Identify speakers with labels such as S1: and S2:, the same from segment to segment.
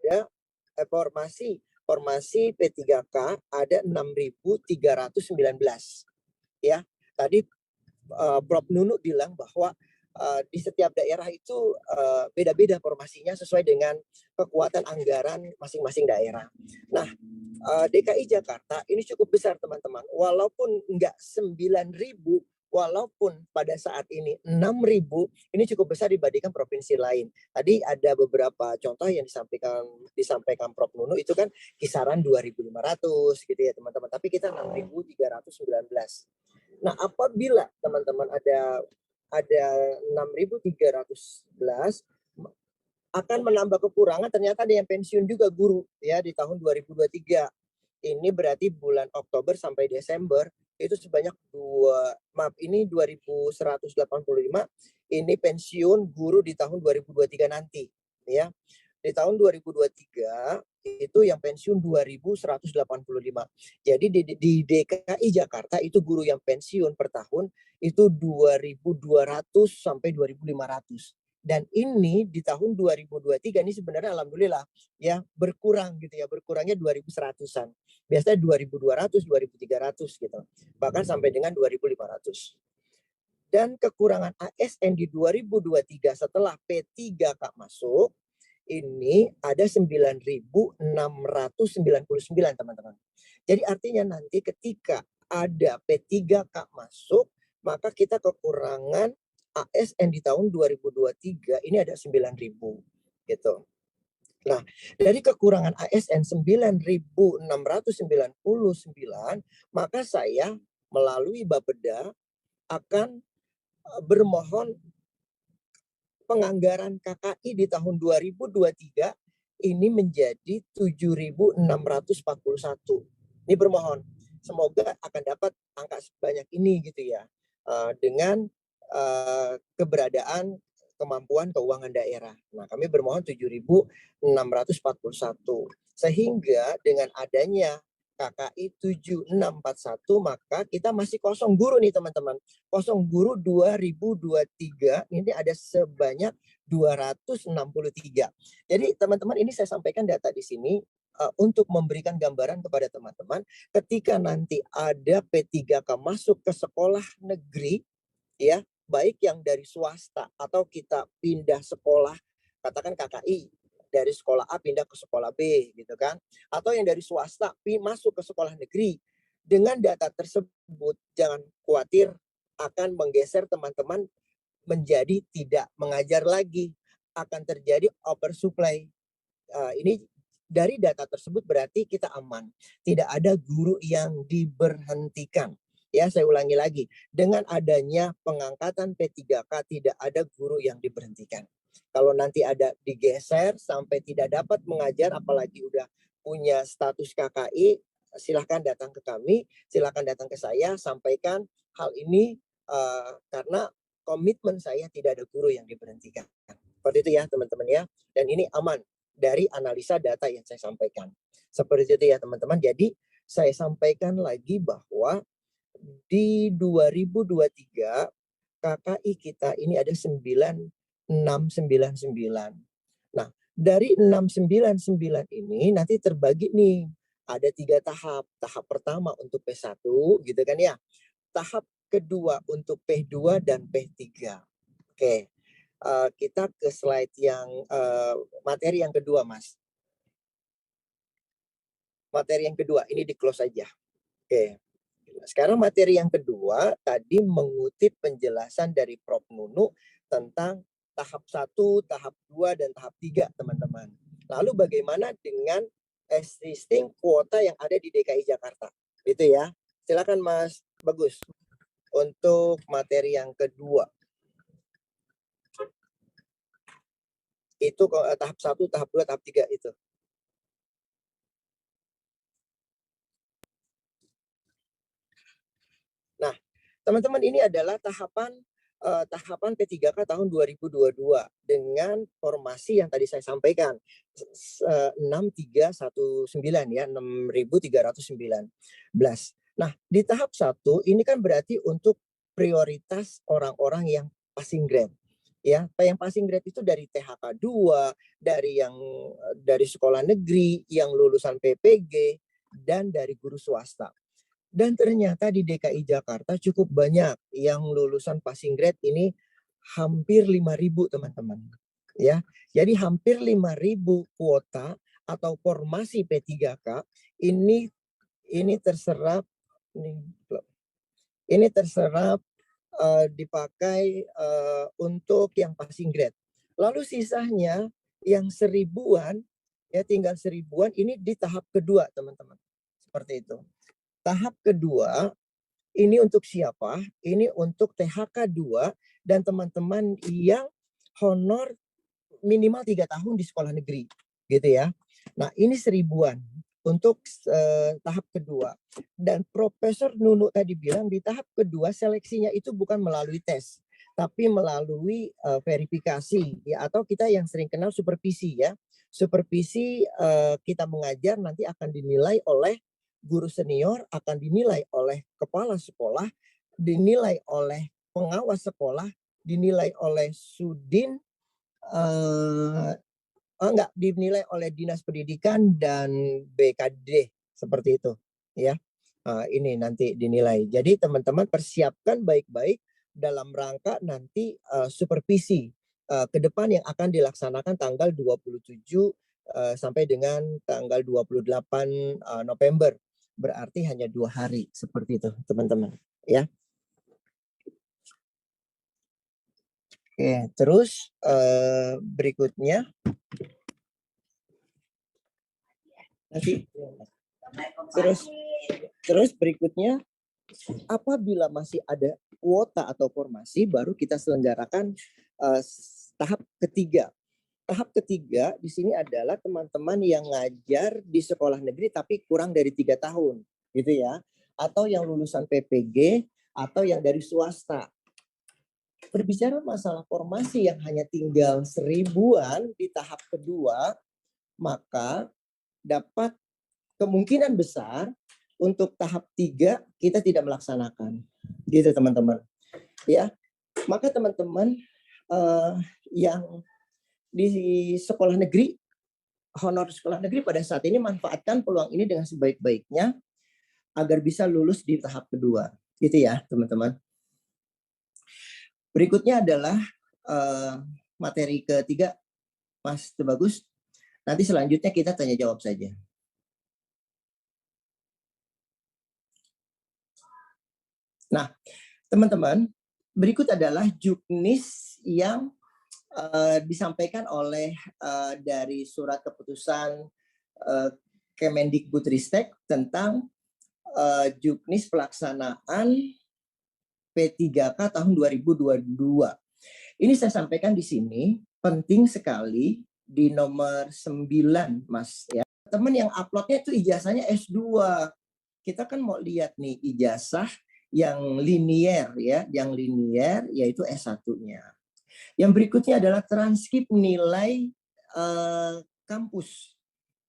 S1: ada formasi P3K ada 6.319 ya. Tadi Prof Nunu bilang bahwa di setiap daerah itu beda-beda formasinya sesuai dengan kekuatan anggaran masing-masing daerah. Nah, DKI Jakarta ini cukup besar teman-teman. Walaupun enggak 9.000, walaupun pada saat ini 6.000, ini cukup besar dibandingkan provinsi lain. Tadi ada beberapa contoh yang disampaikan Prof Nunu itu kan kisaran 2.500 gitu ya teman-teman. Tapi kita 6.319. Nah, apabila teman-teman ada 6.311 akan menambah kekurangan, ternyata ada yang pensiun juga guru ya di tahun 2023. Ini berarti bulan Oktober sampai Desember itu sebanyak 2.185 ini pensiun guru di tahun 2023 nanti ya. Di tahun 2023 itu yang pensiun 2.185. Jadi di DKI Jakarta itu guru yang pensiun per tahun itu 2.200 sampai 2.500. Dan ini di tahun 2023 ini sebenarnya alhamdulillah ya berkurang gitu ya, berkurangnya 2.100-an. Biasanya 2.200, 2.300 gitu. Bahkan sampai dengan 2.500. Dan kekurangan ASN di 2023 setelah P3K masuk ini ada 9.699 teman-teman. Jadi artinya nanti ketika ada P3K masuk, maka kita kekurangan ASN di tahun 2023 ini ada 9.000 gitu. Nah, dari kekurangan ASN 9.699, maka saya melalui Bapeda akan bermohon penganggaran KKI di tahun 2023 ini menjadi 7.641. Ini bermohon semoga akan dapat angka sebanyak ini gitu ya, dengan keberadaan kemampuan keuangan daerah. Nah, kami bermohon 7.641 sehingga dengan adanya KKI 7.641 maka kita masih kosong guru nih teman-teman. Kosong guru 2023 ini ada sebanyak 263. Jadi teman-teman ini saya sampaikan data di sini untuk memberikan gambaran kepada teman-teman ketika nanti ada P3K masuk ke sekolah negeri ya, baik yang dari swasta atau kita pindah sekolah, katakan KKI dari sekolah A pindah ke sekolah B gitu kan, atau yang dari swasta masuk ke sekolah negeri. Dengan data tersebut jangan khawatir akan menggeser teman-teman menjadi tidak mengajar lagi, akan terjadi oversupply. Ini dari data tersebut berarti kita aman, tidak ada guru yang diberhentikan. Ya, saya ulangi lagi, dengan adanya pengangkatan P3K tidak ada guru yang diberhentikan. Kalau nanti ada digeser sampai tidak dapat mengajar, apalagi udah punya status KKI, silahkan datang ke kami, silahkan datang ke saya, sampaikan hal ini karena komitmen saya tidak ada guru yang diberhentikan. Seperti itu ya teman-teman ya, dan ini aman dari analisa data yang saya sampaikan. Seperti itu ya teman-teman. Jadi saya sampaikan lagi bahwa di 2023 KKI kita ini ada 9.699. Nah, dari 699 ini nanti terbagi nih ada 3 tahap. Tahap pertama untuk P1 gitu kan ya. Tahap kedua untuk P2 dan P3. Oke. Kita ke slide yang materi yang kedua, Mas. Materi yang kedua ini di close aja. Oke. Sekarang materi yang kedua tadi mengutip penjelasan dari Prof Nunu tentang tahap 1, tahap 2 dan tahap 3, teman-teman. Lalu bagaimana dengan existing kuota yang ada di DKI Jakarta? Itu ya. Silakan Mas Bagus untuk materi yang kedua. Itu tahap 1, tahap 2, tahap 3 itu. Nah, teman-teman ini adalah tahapan P3K tahun 2022 dengan formasi yang tadi saya sampaikan 6319 ya, 6.319. Nah, di tahap 1 ini kan berarti untuk prioritas orang-orang yang passing grade. Ya, yang passing grade itu dari THK 2, dari sekolah negeri, yang lulusan PPG, dan dari guru swasta. Dan ternyata di DKI Jakarta cukup banyak yang lulusan passing grade ini hampir 5.000 teman-teman. Ya, jadi hampir 5.000 kuota atau formasi P3K ini terserap ini terserap dipakai untuk yang passing grade. Lalu sisanya yang 1.000-an ya tinggal 1.000-an ini di tahap kedua teman-teman. Seperti itu. Tahap kedua ini untuk siapa? Ini untuk THK 2 dan teman-teman yang honor minimal 3 tahun di sekolah negeri, gitu ya. Nah, ini 1.000-an untuk tahap kedua. Dan Profesor Nunu tadi bilang di tahap kedua seleksinya itu bukan melalui tes, tapi melalui verifikasi ya, atau kita yang sering kenal supervisi ya. Supervisi kita mengajar nanti akan dinilai oleh guru senior, akan dinilai oleh kepala sekolah, dinilai oleh pengawas sekolah, dinilai oleh Sudin, enggak, dinilai oleh Dinas Pendidikan dan BKD seperti itu ya. Ini nanti dinilai. Jadi teman-teman persiapkan baik-baik dalam rangka nanti supervisi ke depan yang akan dilaksanakan tanggal 27 sampai dengan tanggal 28 November. Berarti hanya 2 hari seperti itu teman-teman ya. Oke, terus berikutnya nanti terus berikutnya apabila masih ada kuota atau formasi baru kita selenggarakan tahap ketiga. Tahap ketiga di sini adalah teman-teman yang ngajar di sekolah negeri tapi kurang dari 3 tahun gitu ya, atau yang lulusan PPG atau yang dari swasta. Berbicara masalah formasi yang hanya tinggal 1.000-an di tahap kedua, maka dapat kemungkinan besar untuk tahap 3 kita tidak melaksanakan. Gitu teman-teman. Ya. Maka teman-teman yang di sekolah negeri, honor sekolah negeri pada saat ini manfaatkan peluang ini dengan sebaik-baiknya agar bisa lulus di tahap kedua. Gitu ya, teman-teman. Berikutnya adalah materi ketiga, Mas Tebagus. Nanti selanjutnya kita tanya jawab saja. Nah, teman-teman, berikut adalah juknis yang disampaikan oleh dari surat keputusan Kemendikbudristek tentang juknis pelaksanaan P3K tahun 2022. Ini saya sampaikan di sini penting sekali di nomor 9, Mas ya. Teman yang uploadnya itu ijazahnya S2. Kita kan mau lihat nih ijazah yang linier ya, yang linier yaitu S1-nya. Yang berikutnya adalah transkrip nilai kampus.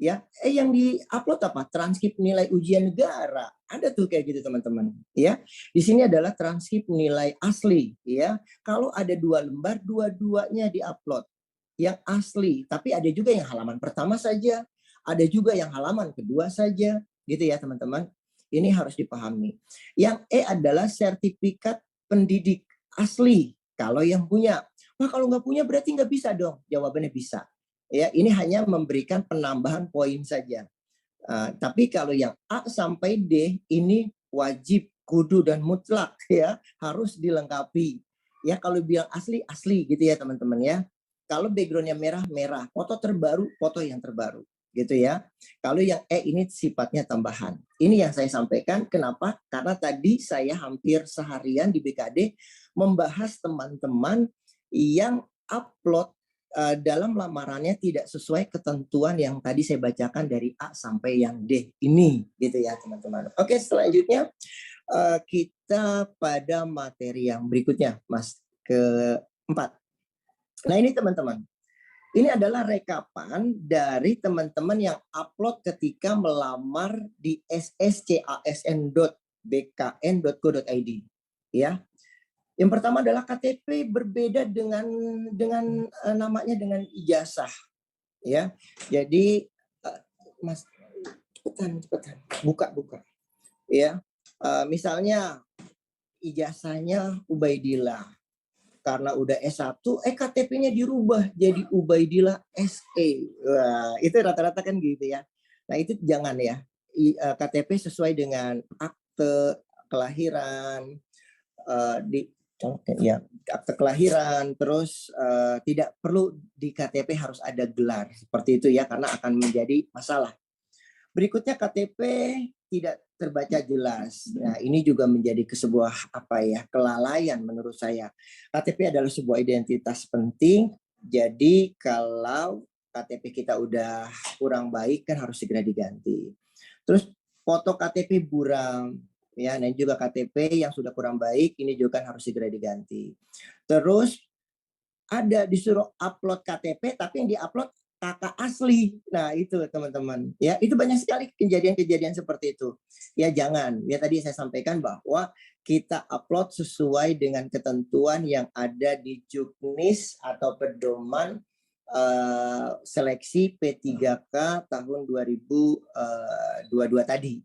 S1: Ya, yang di-upload apa? Transkrip nilai ujian negara. Ada tuh kayak gitu teman-teman. Ya, di sini adalah transkrip nilai asli. Ya, kalau ada 2 lembar, dua-duanya di-upload. Yang asli, tapi ada juga yang halaman pertama saja, ada juga yang halaman kedua saja, gitu ya teman-teman. Ini harus dipahami. Yang E adalah sertifikat pendidik asli. Kalau yang punya, wah kalau nggak punya berarti nggak bisa dong. Jawabannya bisa. Ya, ini hanya memberikan penambahan poin saja. Tapi kalau yang A sampai D ini wajib, kudu dan mutlak ya, harus dilengkapi. Ya, kalau bilang asli asli gitu ya teman-teman ya. Kalau backgroundnya merah merah, foto terbaru foto yang terbaru gitu ya. Kalau yang E ini sifatnya tambahan. Ini yang saya sampaikan. Kenapa? Karena tadi saya hampir seharian di BKD membahas teman-teman yang upload dalam lamarannya tidak sesuai ketentuan yang tadi saya bacakan dari A sampai yang D ini gitu ya teman-teman. Oke, selanjutnya kita pada materi yang berikutnya, Mas, keempat. Nah ini teman-teman, ini adalah rekapan dari teman-teman yang upload ketika melamar di sscasn.bkn.go.id ya. Yang pertama adalah KTP berbeda dengan namanya dengan ijazah, ya. Jadi Mas, cepetan, buka, ya. Misalnya ijazahnya Ubaidillah, karena udah S1, KTP-nya dirubah jadi Ubaidillah SE. Wah, itu rata-rata kan gitu ya. Nah, itu jangan ya. KTP sesuai dengan akte kelahiran, di ya akte kelahiran, terus tidak perlu di KTP harus ada gelar seperti itu ya, karena akan menjadi masalah. Berikutnya KTP tidak terbaca jelas. Nah, ini juga menjadi sebuah kelalaian menurut saya. KTP adalah sebuah identitas penting. Jadi kalau KTP kita udah kurang baik kan harus segera diganti. Terus foto KTP buram, ya, dan juga KTP yang sudah kurang baik ini juga kan harus segera diganti. Terus ada disuruh upload KTP tapi yang diupload kakak asli. Nah, itu teman-teman. Ya, itu banyak sekali kejadian-kejadian seperti itu. Ya, jangan. Ya, tadi saya sampaikan bahwa kita upload sesuai dengan ketentuan yang ada di Juknis atau pedoman seleksi P3K tahun 2022 tadi.